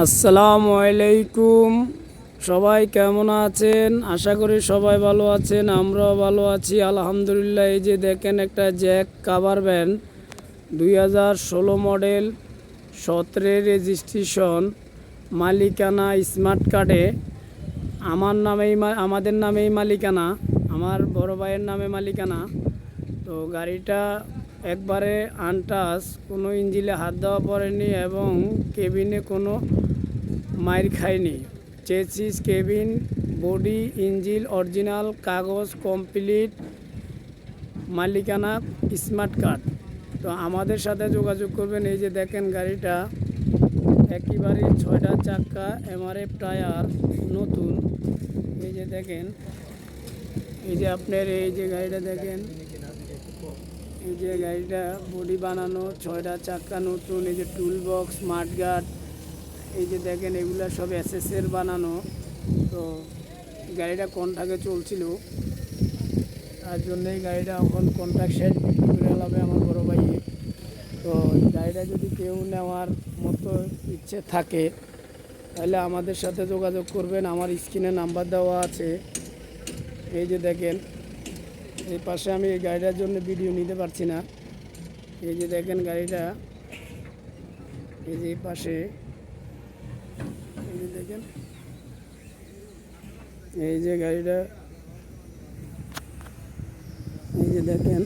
আসসালামু আলাইকুম। সবাই কেমন আছেন? আশা করি সবাই ভালো আছেন, আমরাও ভালো আছি আলহামদুলিল্লাহ। এই যে দেখেন একটা Jack cover van 2016 model, 17 registration, মালিকানা স্মার্ট কার্ডে আমাদের নামেই মালিকানা, আমার বড় ভাইয়ের নামে মালিকানা। তো গাড়িটা একবারে আনটাচ, কোনো ইঞ্জিনে হাত দেওয়া পড়েনি এবং কেবিনে কোনো মাইর খায়নি। Chassis, cabin, body, engine original, কাগজ কমপ্লিট, মালিকানা স্মার্ট কার্ড। তো আমাদের সাথে যোগাযোগ করবেন। এই যে দেখেন গাড়িটা একেবারে 6টা চাক্কা, এমআরএফ টায়ার নতুন। এই যে দেখেন, এই যে আপনার এই যে গাড়িটা দেখেন, এই যে গাড়িটা বডি বানানো, 6টা চাক্কা নতুন। এই যে টুল বক্স, স্মার্ট গার্ড, এই যে দেখেন এগুলা সব এসএসের বানানো। তো গাড়িটা কন্ট্রাক্টে চলছিল, তার জন্যই গাড়িটা এখন কন্ট্রাক্ট শেষ, বিক্রি করে লাগবে আমার বড় ভাইয়ে। তো গাড়িটা যদি কেউ নেওয়ার মতো ইচ্ছে থাকে তাহলে আমাদের সাথে যোগাযোগ করবেন। আমার স্ক্রিনে নাম্বার দেওয়া আছে। এই যে দেখেন এই পাশে, আমি এই গাড়িটার জন্য ভিডিও নিতে পারছি না। এই যে দেখেন গাড়িটা, এই যে এই পাশে, এই যে দেখেন, এই যে গাড়িটা, এই যে দেখেন